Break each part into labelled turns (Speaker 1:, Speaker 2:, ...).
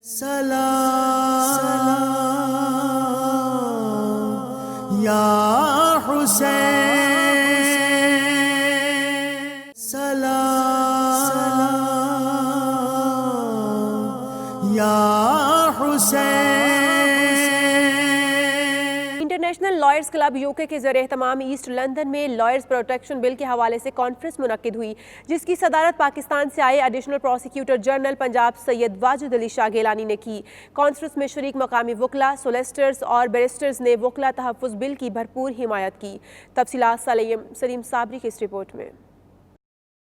Speaker 1: سلام یا حسین، سلام یا حسین۔
Speaker 2: انٹرنیشنل لائرز کلب یوکے کے زیر اہتمام ایسٹ لندن میں لائرز پروٹیکشن بل کے حوالے سے کانفرنس منعقد ہوئی، جس کی صدارت پاکستان سے آئے ایڈیشنل پروسیکیوٹر جنرل پنجاب سید واجد علی شاہ گیلانی نے کی۔ کانفرنس میں شریک مقامی وکلاء، سولیسٹرز اور بیرسٹرز نے وکلاء تحفظ بل کی بھرپور حمایت کی۔ تفصیلات سلیم صابری کی اس رپورٹ میں۔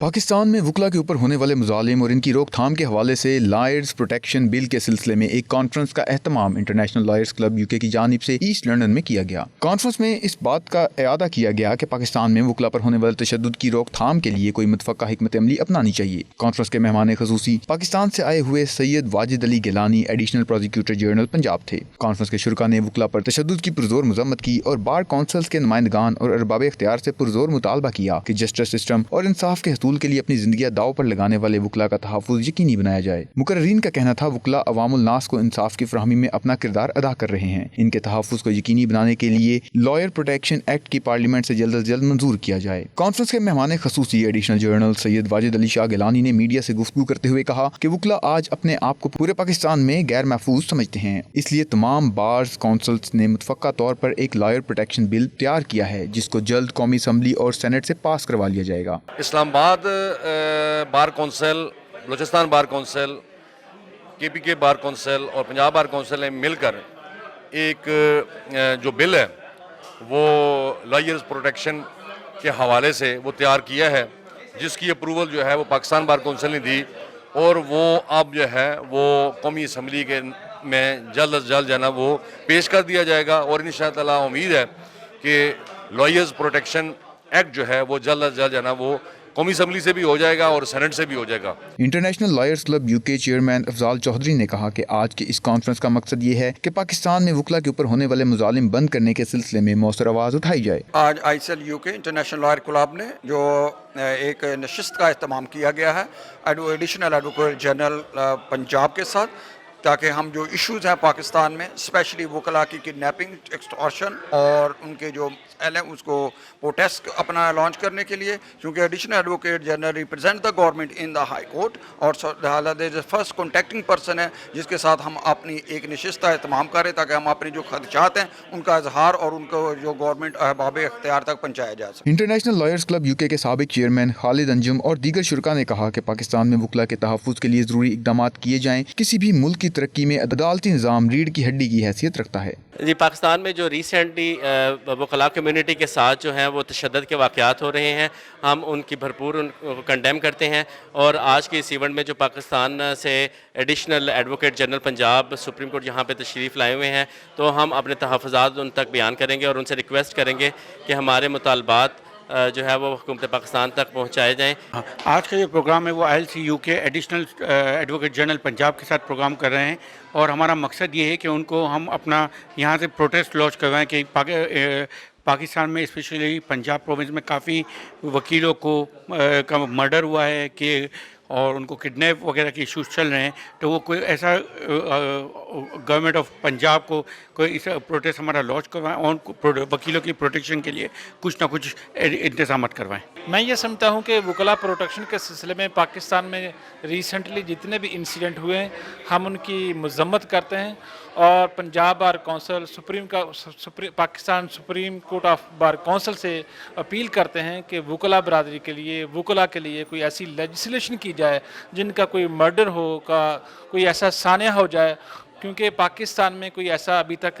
Speaker 3: پاکستان میں وکلاء کے اوپر ہونے والے مظالم اور ان کی روک تھام کے حوالے سے لائرز پروٹیکشن بل کے سلسلے میں ایک کانفرنس کا اہتمام انٹرنیشنل لائرز کلب یوکے کی جانب سے ایسٹ لندن میں کیا گیا۔ کانفرنس میں اس بات کا اعادہ کیا گیا کہ پاکستان میں وکلاء پر ہونے والے تشدد کی روک تھام کے لیے کوئی متفقہ حکمت عملی اپنانی چاہیے۔ کانفرنس کے مہمان خصوصی پاکستان سے آئے ہوئے Syed Wajid Ali Gilani additional prosecutor general Punjab تھے۔ کانفرنس کے شرکاء نے وکلاء پر تشدد کی پرزور مذمت کی اور بار کونسلز کے نمائندگان اور ارباب اختیار سے پرزور مطالبہ کیا کہ جسٹس سسٹم اور انصاف کے حصول کے لیے اپنی زندگی داؤ پر لگانے والے وکلاء کا تحفظ یقینی بنایا جائے۔ مقررین کا کہنا تھا وکلاء عوام الناس کو انصاف کی فراہمی میں اپنا کردار ادا کر رہے ہیں، ان کے تحفظ کو یقینی بنانے کے لیے لائر پروٹیکشن ایکٹ کی پارلیمنٹ سے جلد از جلد منظور کیا جائے۔ کانفرنس کے مہمان خصوصی ایڈیشنل جنرل سید واجد علی شاہ گیلانی نے میڈیا سے گفتگو کرتے ہوئے کہا کہ وکلاء آج اپنے آپ کو پورے پاکستان میں غیر محفوظ سمجھتے ہیں، اس لیے تمام بارز کونسلز نے متفقہ طور پر ایک لائر پروٹیکشن بل تیار کیا ہے جس کو جلد قومی اسمبلی اور سینٹ سے پاس کروا لیا جائے گا۔
Speaker 4: اسلام آباد bar council, Balochistan bar council, کے پی کے بار کونسل اور پنجاب بار کونسل نے مل کر ایک جو بل ہے وہ لائرز پروٹیکشن کے حوالے سے وہ تیار کیا ہے، جس کی اپروول جو ہے وہ پاکستان بار کونسل نے دی اور وہ اب جو ہے وہ قومی اسمبلی کے میں جلد از جلد جو ہے نا وہ پیش کر دیا جائے گا، اور انشاءاللہ امید ہے کہ لائرز پروٹیکشن ایکٹ جو ہے وہ جلد از جلد جو ہے نا وہ قومی اسمبلی سے بھی ہو جائے گا اور سینٹ سے بھی ہو جائے گا۔
Speaker 3: International lawyers club UK chairman Afzal Chaudhry نے کہا کہ آج کے اس کانفرنس کا مقصد یہ ہے کہ پاکستان میں وکلاء کے اوپر ہونے والے مظالم بند کرنے کے سلسلے میں مؤثر آواز اٹھائی جائے۔
Speaker 5: آج ICL UK international lawyer club نے جو ایک نشست کا اہتمام کیا گیا ہے ایڈیشنل ایڈوکیٹ جنرل پنجاب کے ساتھ، تاکہ ہم جو ایشوز ہیں پاکستان میں اسپیشلی وکلاء کی کڈنیپنگ، ایکسٹارشن اور ان کے جو اس کو پروٹیسٹ اپنا لانچ کرنے کے لیے، کیونکہ additional advocate general represent the government in the high court اور فرسٹ کانٹیکٹنگ پرسن ہے جس کے ساتھ ہم اپنی ایک نشست کا اہتمام کریں تاکہ ہم اپنے جو خدشات ہیں ان کا اظہار اور ان کو جو گورنمنٹ احباب اختیار تک پہنچایا جا سکے۔
Speaker 3: انٹرنیشنل لائرز کلب یوکے کے سابق چیئرمین خالد انجم اور دیگر شرکاء نے کہا کہ پاکستان میں وکلاء کے تحفظ کے لیے ضروری اقدامات کیے جائیں۔ کسی بھی ملک کی ترقی میں عدالتی نظام ریڑھ کی ہڈی کی حیثیت رکھتا ہے۔
Speaker 6: جی، پاکستان میں جو ریسنٹلی وکلاء کمیونٹی کے ساتھ جو ہیں وہ تشدد کے واقعات ہو رہے ہیں، ہم ان کی بھرپور کنڈیم کرتے ہیں، اور آج کے اس ایونٹ میں جو پاکستان سے additional advocate general Punjab supreme court یہاں پہ تشریف لائے ہوئے ہیں، تو ہم اپنے تحفظات ان تک بیان کریں گے اور ان سے ریکویسٹ کریں گے کہ ہمارے مطالبات جو ہے وہ حکومت پاکستان تک پہنچائے جائیں۔
Speaker 7: آج کا جو پروگرام ہے وہ ILC UK additional advocate general Punjab کے ساتھ پروگرام کر رہے ہیں، اور ہمارا مقصد یہ ہے کہ ان کو ہم اپنا یہاں سے پروٹیسٹ لانچ کروائیں کہ پاکستان میں اسپیشلی پنجاب پروونس میں کافی وکیلوں کو کا مرڈر ہوا ہے کہ اور ان کو کڈنیپ وغیرہ کے ایشوز چل رہے ہیں، تو وہ کوئی ایسا گورنمنٹ آف پنجاب کو کوئی اس پروٹیسٹ ہمارا لانچ کروائیں اور وکیلوں کی پروٹیکشن کے لیے کچھ نہ کچھ انتظامات کروائیں۔
Speaker 8: میں یہ سمجھتا ہوں کہ وکلاء پروٹیکشن کے سلسلے میں پاکستان میں ریسنٹلی جتنے بھی انسیڈنٹ ہوئے ہیں ہم ان کی مذمت کرتے ہیں، اور Punjab bar council Pakistan supreme court of bar council سے اپیل کرتے ہیں کہ وکلاء برادری کے لیے، وکلاء کے لیے کوئی ایسی لیجسلیشن کی جائے جن کا کوئی مرڈر ہو، کا کوئی ایسا سانحہ ہو جائے، کیونکہ پاکستان میں کوئی ایسا ابھی تک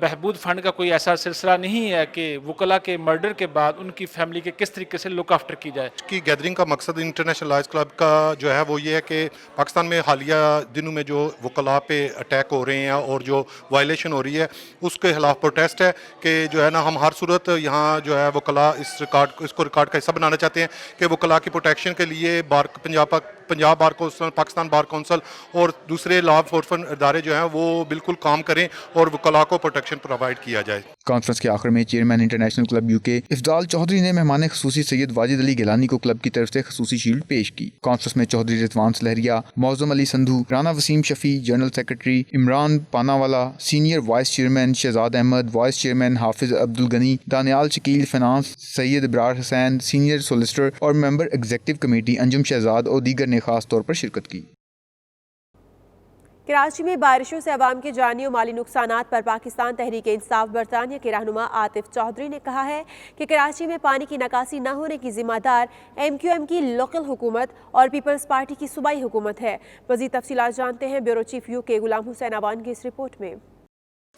Speaker 8: بہبود فنڈ کا کوئی ایسا سلسلہ نہیں ہے کہ وکلاء کے مرڈر کے بعد ان کی فیملی کے کس طریقے سے لک آفٹر کی جائے۔
Speaker 9: کی گیدرنگ کا مقصد انٹرنیشنل لائرز کلب کا جو ہے وہ یہ ہے کہ پاکستان میں حالیہ دنوں میں جو وکلاء پہ اٹیک ہو رہے ہیں اور جو وائلیشن ہو رہی ہے اس کے خلاف پروٹیسٹ ہے کہ جو ہے نا ہم ہر صورت یہاں جو ہے وکلاء اس کو ریکارڈ کا حصہ بنانا چاہتے ہیں کہ وکلاء کی پروٹیکشن کے لیے Punjab bar council, Pakistan bar council اور دوسرے لا ادارے جو ہیں وہ بالکل کام کریں اور وکلاء کو پروٹیکشن پرووائڈ کیا جائے۔
Speaker 3: کانفرنس کے آخر میں چیئرمین انٹرنیشنل کلب یو کے افضال چودھری نے مہمان خصوصی سید واجد علی گیلانی کو کلب کی طرف سے خصوصی شیلڈ پیش کی۔ کانفرنس میں Chaudhry Rizwan Sulehria, Moazzam Ali Sandhu, Rana Waseem Shafi, general secretary Imran Panawala, senior vice chairman Shahzad Ahmed, vice chairman Hafiz Abdul Ghani, Daniyal Shakeel finance, Syed Abrar Hussain, senior solicitor اور member executive committee Anjum Shahzad اور دیگر نے خاص طور پر شرکت کی۔
Speaker 2: کراچی میں بارشوں سے عوام کے جانی و مالی نقصانات پر پاکستان تحریک انصاف برطانیہ کے رہنما عاطف چودھری نے کہا ہے کہ کراچی میں پانی کی نکاسی نہ ہونے کی ذمہ دار MQM کی لوکل حکومت اور پیپلز پارٹی کی صوبائی حکومت ہے۔ مزید تفصیلات جانتے ہیں بیورو چیف UK غلام حسین اوان کی اس رپورٹ میں۔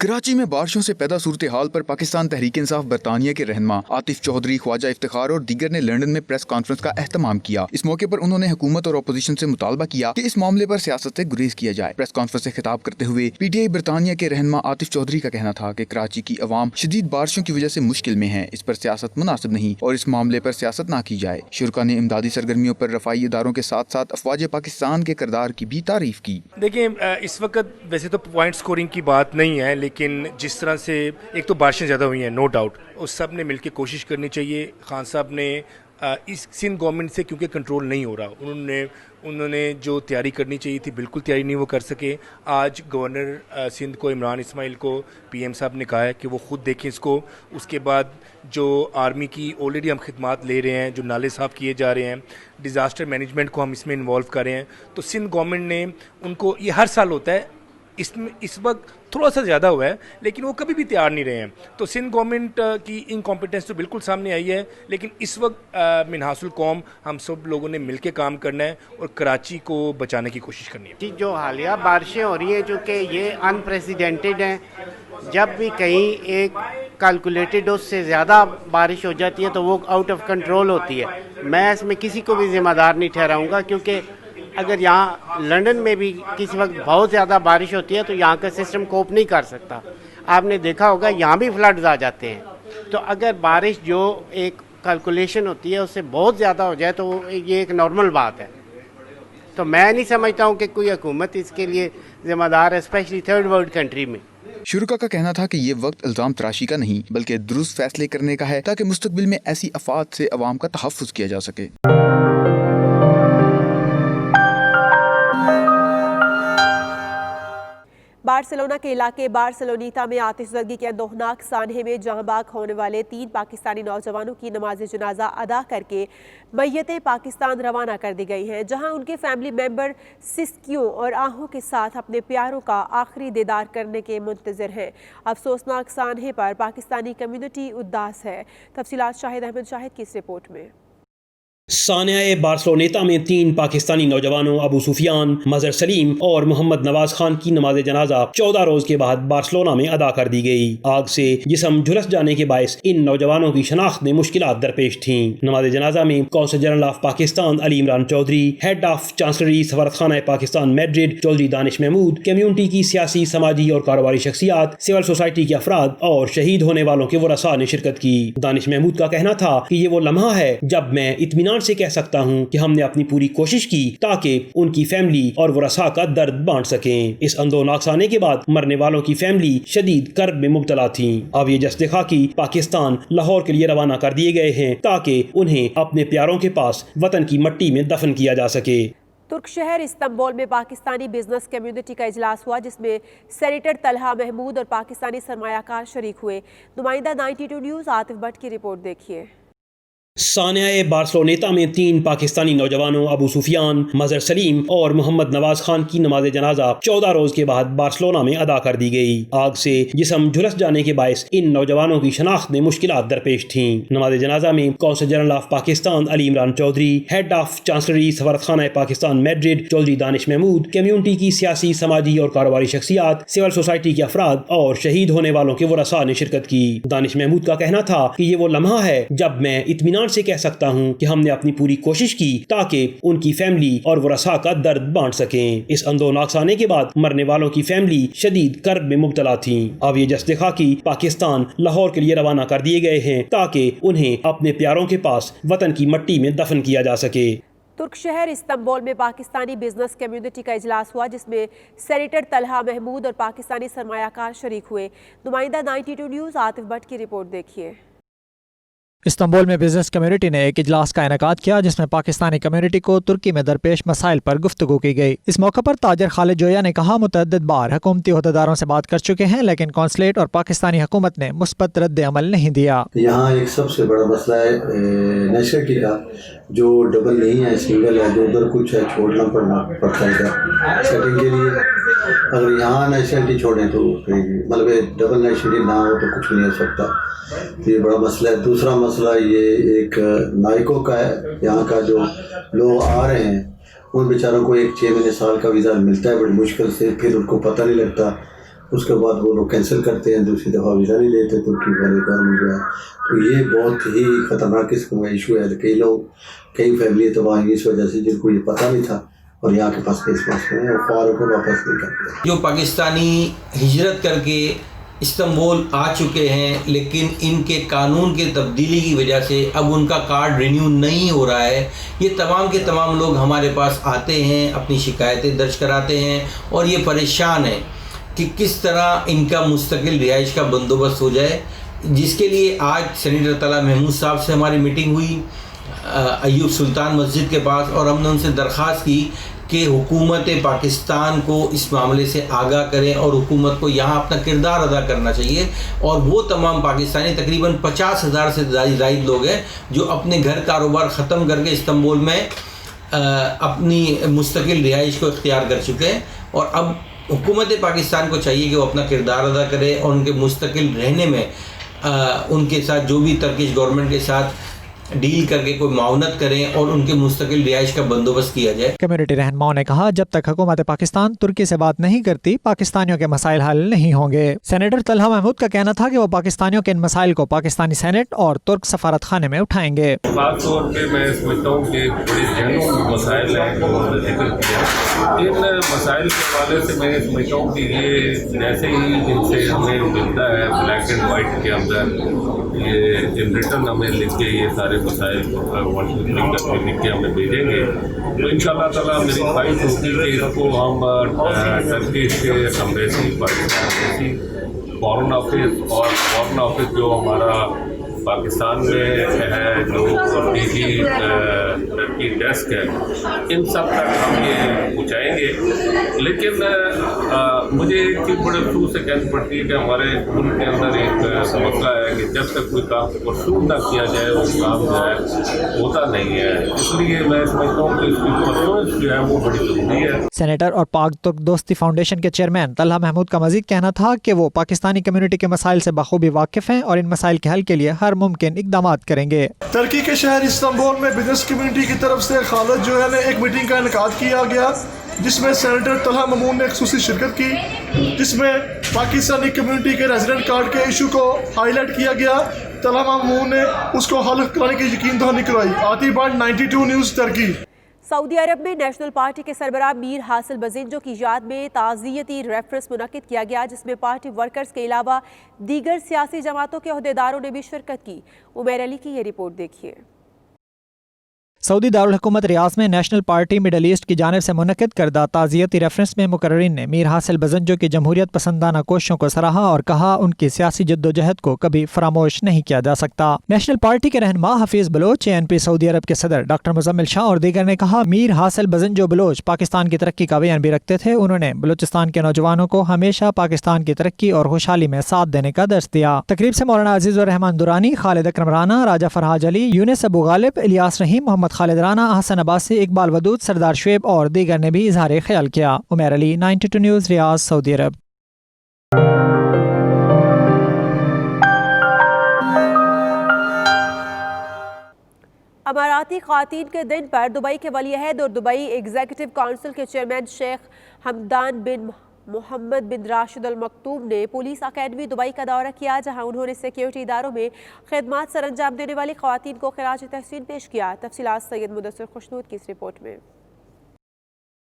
Speaker 3: کراچی میں بارشوں سے پیدا صورتحال پر پاکستان تحریک انصاف برطانیہ کے رہنما عاطف چودھری، خواجہ افتخار اور دیگر نے لندن میں پریس کانفرنس کا اہتمام کیا۔ اس موقع پر انہوں نے حکومت اور اپوزیشن سے مطالبہ کیا کہ اس معاملے پر سیاست سے گریز کیا جائے۔ پریس کانفرنس سے خطاب کرتے ہوئے PTI برطانیہ کے رہنما عاطف چودھری کا کہنا تھا کہ کراچی کی عوام شدید بارشوں کی وجہ سے مشکل میں ہے، اس پر سیاست مناسب نہیں اور اس معاملے پر سیاست نہ کی جائے۔ شرکا نے امدادی سرگرمیوں پر رفائی اداروں کے ساتھ ساتھ افواج پاکستان کے کردار کی بھی تعریف کی۔
Speaker 10: دیکھیں اس وقت ویسے تو پوائنٹ سکورنگ کی بات نہیں ہے، لیکن جس طرح سے ایک تو بارشیں زیادہ ہوئی ہیں نو ڈاؤٹ، اس سب نے مل کے کوشش کرنی چاہیے۔ خان صاحب نے اس سندھ گورنمنٹ سے کیونکہ کنٹرول نہیں ہو رہا، انہوں نے جو تیاری کرنی چاہیے تھی بالکل تیاری نہیں وہ کر سکے۔ آج گورنر سندھ کو عمران اسماعیل کو PM صاحب نے کہا ہے کہ وہ خود دیکھیں اس کو۔ اس کے بعد جو آرمی کی آلریڈی ہم خدمات لے رہے ہیں، جو نالے صاف کیے جا رہے ہیں، ڈیزاسٹر مینجمنٹ کو ہم اس میں انوالو کر رہے ہیں، تو سندھ گورنمنٹ نے ان کو، یہ ہر سال ہوتا ہے، اس وقت تھوڑا سا زیادہ ہوا ہے لیکن وہ کبھی بھی تیار نہیں رہے ہیں۔ تو سندھ گورنمنٹ کی انکمپیٹنس تو بالکل سامنے آئی ہے، لیکن اس وقت منحاص القوم ہم سب لوگوں نے مل کے کام کرنا ہے اور کراچی کو بچانے کی کوشش کرنی ہے۔
Speaker 11: جی جو حالیہ بارشیں ہو رہی ہیں چونکہ یہ انپریسیڈنٹڈ ہیں، جب بھی کہیں ایک کیلکولیٹڈ اس سے زیادہ بارش ہو جاتی ہے تو وہ آؤٹ آف کنٹرول ہوتی ہے۔ میں اس میں کسی کو بھی ذمہ دار نہیں ٹھہراؤں گا، کیونکہ اگر یہاں لندن میں بھی کسی وقت بہت زیادہ بارش ہوتی ہے تو یہاں کا سسٹم کوپ نہیں کر سکتا۔ آپ نے دیکھا ہوگا یہاں بھی فلڈز آ جاتے ہیں۔ تو اگر بارش جو ایک کیلکولیشن ہوتی ہے اس سے بہت زیادہ ہو جائے تو یہ ایک نارمل بات ہے۔ تو میں نہیں سمجھتا ہوں کہ کوئی حکومت اس کے لیے ذمہ دار ہے، اسپیشلی تھرڈ ورلڈ کنٹری میں۔
Speaker 3: شرکا کا کہنا تھا کہ یہ وقت الزام تراشی کا نہیں بلکہ درست فیصلے کرنے کا ہے تاکہ مستقبل میں ایسی آفات سے عوام کا تحفظ کیا جا سکے۔
Speaker 2: بارسلونا کے علاقے بارسلونیتا میں آتش زدگی کے اندوہناک سانحے میں جاں بحق ہونے والے 3 پاکستانی نوجوانوں کی نماز جنازہ ادا کر کے میتیں پاکستان روانہ کر دی گئی ہیں، جہاں ان کے فیملی ممبر سسکیوں اور آہوں کے ساتھ اپنے پیاروں کا آخری دیدار کرنے کے منتظر ہیں۔ افسوسناک سانحے پر پاکستانی کمیونٹی اداس ہے۔ تفصیلات شاہد احمد شاہد کی اس رپورٹ میں۔
Speaker 12: سانحہ بارسلونیتا میں 3 پاکستانی نوجوانوں ابو سفیان، مظہر سلیم اور محمد نواز خان کی نماز جنازہ 14 روز کے بعد بارسلونا میں ادا کر دی گئی۔ آگ سے جسم جھلس جانے کے باعث ان نوجوانوں کی شناخت میں مشکلات درپیش تھیں۔ نماز جنازہ میں consul general of Pakistan Ali Imran Chaudhry, head of chancery سفارتخانہ پاکستان میڈرڈ چودھری دانش محمود، کمیونٹی کی سیاسی، سماجی اور کاروباری شخصیات، سول سوسائٹی کے افراد اور شہید ہونے والوں کے ورثاء نے شرکت کی۔ دانش محمود کا کہنا تھا کہ یہ وہ لمحہ ہے جب میں اطمینان سے کہہ سکتا ہوں کہ ہم نے اپنی پوری کوشش کی تاکہ ان کی فیملی اور ورثاء کا درد بانٹ سکیں۔ اس اندوہناک سانحے کے بعد مرنے والوں کی فیملی شدید کرب میں مبتلا تھیں۔ اب یہ جسد خاکی پاکستان لاہور کے لیے روانہ کر دیے گئے ہیں تاکہ انہیں اپنے پیاروں کے پاس وطن کی مٹی میں دفن کیا جا سکے۔
Speaker 2: ترک شہر استنبول میں پاکستانی بزنس کمیونٹی کا اجلاس ہوا، جس میں سینیٹر طلحہ محمود اور پاکستانی سرمایہ کار شریک ہوئے۔ نمائندہ 92 نیوز عاطف بٹ کی رپورٹ دیکھیے۔
Speaker 12: سانحہ بارسلونیتا میں 3 پاکستانی نوجوانوں ابو سفیان، مظہر سلیم اور محمد نواز خان کی نماز جنازہ 14 روز کے بعد بارسلونا میں ادا کر دی گئی۔ آگ سے جسم جھلس جانے کے باعث ان نوجوانوں کی شناخت میں مشکلات درپیش تھیں۔ نماز جنازہ میں consul general of Pakistan Ali Imran Chaudhry, head of chancery سفارتخانہ پاکستان میڈرڈ چودھری دانش محمود، کمیونٹی کی سیاسی، سماجی اور کاروباری شخصیات، سول سوسائٹی کے افراد اور شہید ہونے والوں کے ورثاء نے شرکت کی۔ دانش محمود کا کہنا تھا کہ یہ وہ لمحہ ہے جب میں اطمینان سے کہہ سکتا ہوں کہ ہم نے اپنی پوری کوشش کی تاکہ ان کی فیملی اور ورثاء کا درد بانٹ سکیں۔ اس اندوہناک سانحے کے بعد مرنے والوں کی فیملی شدید کرب میں مبتلا تھیں۔ اب یہ جسد خاکی پاکستان لاہور کے لیے روانہ کر دیے گئے ہیں تاکہ انہیں اپنے پیاروں کے پاس وطن کی مٹی میں دفن کیا جا سکے۔
Speaker 2: ترک شہر استنبول میں پاکستانی بزنس کمیونٹی کا اجلاس ہوا جس میں سینیٹر طلحہ محمود اور پاکستانی سرمایہ کار شریک ہوئے. نمائندہ 92 نیوز عاطف بٹ کی رپورٹ دیکھیے.
Speaker 13: استنبول میں بزنس کمیونٹی نے ایک اجلاس کا انعقاد کیا جس میں پاکستانی کمیونٹی کو ترکی میں درپیش مسائل پر گفتگو کی گئی. اس موقع پر تاجر خالد جویا نے کہا متعدد بار حکومتی عہدیداروں سے بات کر چکے ہیں لیکن کونسلیٹ اور پاکستانی حکومت نے مثبت رد عمل نہیں دیا.
Speaker 14: یہاں ایک سب سے بڑا مسئلہ ہے نیشنلٹی کا جو ڈبل نہیں ہے, سنگل ہے, جو ادھر کچھ ہے چھوڑنا پڑتا ہے سیٹنگ کے لیے. اگر یہاں نیشنلٹی چھوڑیں تو مطلب ڈبل نیشنلٹی نہ ہو تو کچھ نہیں ہو سکتا. یہ بڑا مسئلہ ہے. دوسرا مسئلہ یہ ایک نائکو کا ہے. یہاں کا جو لوگ آ رہے ہیں ان بیچاروں کو ایک 6 مہینے سال کا ویزا ملتا ہے بڑی مشکل سے, پھر ان کو پتہ نہیں لگتا, اس کے بعد وہ لوگ کینسل کرتے ہیں, دوسری دفعہ ویزا نہیں لیتے ترکی والے گورنمنٹ جو ہے. تو یہ بہت ہی خطرناک قسم کا ایشو ہے. کئی لوگ کئی فیملی تباہ ہوئی اس وجہ سے جن کو یہ پتہ نہیں تھا اور یہاں کے پاس کیس مسئلے ہیں اور خواروں کو واپس نہیں کرتے.
Speaker 15: جو پاکستانی ہجرت کر کے استنبول آ چکے ہیں لیکن ان کے قانون کے تبدیلی کی وجہ سے اب ان کا کارڈ رینیو نہیں ہو رہا ہے, یہ تمام کے تمام لوگ ہمارے پاس آتے ہیں, اپنی شکایتیں درج کراتے ہیں اور یہ پریشان ہیں کہ کس طرح ان کا مستقل رہائش کا بندوبست ہو جائے, جس کے لیے آج سینیٹر طلحہ محمود صاحب سے ہماری میٹنگ ہوئی ایوب سلطان مسجد کے پاس, اور ہم نے ان سے درخواست کی کہ حکومت پاکستان کو اس معاملے سے آگاہ کریں اور حکومت کو یہاں اپنا کردار ادا کرنا چاہیے. اور وہ تمام پاکستانی تقریباً 50,000 سے زائد لوگ ہیں جو اپنے گھر کاروبار ختم کر کے استنبول میں اپنی مستقل رہائش کو اختیار کر چکے ہیں, اور اب حکومت پاکستان کو چاہیے کہ وہ اپنا کردار ادا کرے اور ان کے مستقل رہنے میں ان کے ساتھ جو بھی ترکش گورنمنٹ کے ساتھ ڈیل کر کے کوئی معاونت کریں اور ان کے مستقل رہائش کا بندوبست کیا جائے.
Speaker 13: کمیونٹی رہنماؤں نے کہا جب تک حکومت پاکستان ترکی سے بات نہیں کرتی پاکستانیوں کے مسائل حل نہیں ہوں گے. سینیٹر طلحہ محمود کا کہنا تھا کہ وہ پاکستانیوں کے ان مسائل کو پاکستانی سینٹ اور ترک سفارت خانے میں اٹھائیں گے.
Speaker 16: خاص طور پہ میں سمجھتا ہوں کہ بڑے جنرل مسائل ہیں جو ذکر کیا. ان مسائل کے حوالے سے میں سمجھتا ہوں کہ یہ جیسے ہی ان سے ہمیں ملتا ہے بلیک اینڈ وائٹ کے اندر, یہ ان ریٹرن ہمیں لکھ کے یہ سارے مسائل لکھ کے ہمیں بھیجیں گے تو ان شاء اللہ تعالیٰ میری خواہش ہوتی کہ اس کو ہم ٹرکش کے ایمبیسی پاکستان فارن آفس اور فارن آفس جو ہمارا پاکستان میں ہے جو ڈی جی کی ڈیسک ہے ان سب تک ہم یہ پہنچائیں گے. لیکن مجھے ایک چیز بڑے افسوس سے کہنی پڑتی ہے کہ ہمارے ملک کے اندر ایک مسئلہ ہے کہ جب تک کوئی کام پرسو نہ کیا جائے وہ کام جو ہے ہوتا نہیں ہے. اس لیے میں سمجھتا ہوں کہ اس کی پرفارمنس جو ہے وہ بڑی ضروری ہے.
Speaker 13: سینیٹر اور پاک ترک دوستی فاؤنڈیشن کے چیئرمین طلحہ محمود کا مزید کہنا تھا کہ وہ پاکستانی کمیونٹی کے مسائل سے بخوبی واقف ہیں اور ان مسائل کے حل کے لیے ہر ممکن اقدامات کریں گے.
Speaker 17: ترکی کے شہر استنبول میں بزنس کمیونٹی کی طرف سے خالد جو ہے ایک میٹنگ کا انعقاد کیا گیا جس میں سینیٹر طلحہ محمود نے خصوصی شرکت کی, جس میں پاکستانی کمیونٹی کے ریزیڈنٹ کارڈ کے ایشو کو ہائی لائٹ کیا گیا. طلحہ محمود نے اس کو حل کرانے کی یقین دہانی کروائی. عاطف بٹ 92 نیوز ترکی.
Speaker 2: سعودی عرب میں نیشنل پارٹی کے سربراہ میر حاصل بزنجو کی یاد میں تعزیتی ریفرنس منعقد کیا گیا جس میں پارٹی ورکرز کے علاوہ دیگر سیاسی جماعتوں کے عہدیداروں نے بھی شرکت کی. عمیر علی کی یہ رپورٹ دیکھیے.
Speaker 13: سعودی دارالحکومت ریاض میں نیشنل پارٹی مڈل ایسٹ کی جانب سے منعقد کردہ تعزیتی ریفرنس میں مقررین نے میر حاصل بزنجو کی جمہوریت پسندانہ کوششوں کو سراہا اور کہا ان کی سیاسی جدوجہد کو کبھی فراموش نہیں کیا جا سکتا. نیشنل پارٹی کے رہنما حفیظ بلوچ, ANP سعودی عرب کے صدر ڈاکٹر مزمل شاہ اور دیگر نے کہا میر حاصل بزنجو بلوچ پاکستان کی ترقی کا بیان بھی رکھتے تھے. انہوں نے بلوچستان کے نوجوانوں کو ہمیشہ پاکستان کی ترقی اور خوشحالی میں ساتھ دینے کا درس دیا. تقریب سے مولانا عزیز الرحمان درانی, خالد اکرم رانا, راجہ فرحاج علی, یونس ابو غالب, الیاس رحیم, محمد خالد رانا, حسن عباسی, اقبال ودود, سردار شعیب اور دیگر نے بھی اظہار خیال کیا. عمیر علی 92 نیوز ریاض سعودی عرب.
Speaker 2: اماراتی خواتین کے دن پر دبئی کے ولی عہد اور دبئی ایگزیکٹو کونسل کے چیئرمین شیخ حمدان بن محمد بن راشد المکتوم نے پولیس اکیڈمی دبئی کا دورہ کیا جہاں انہوں نے سیکیورٹی اداروں میں خدمات سر انجام دینے والی خواتین کو خراج تحسین پیش کیا. تفصیلات سید مدثر خوشنود کی اس رپورٹ میں.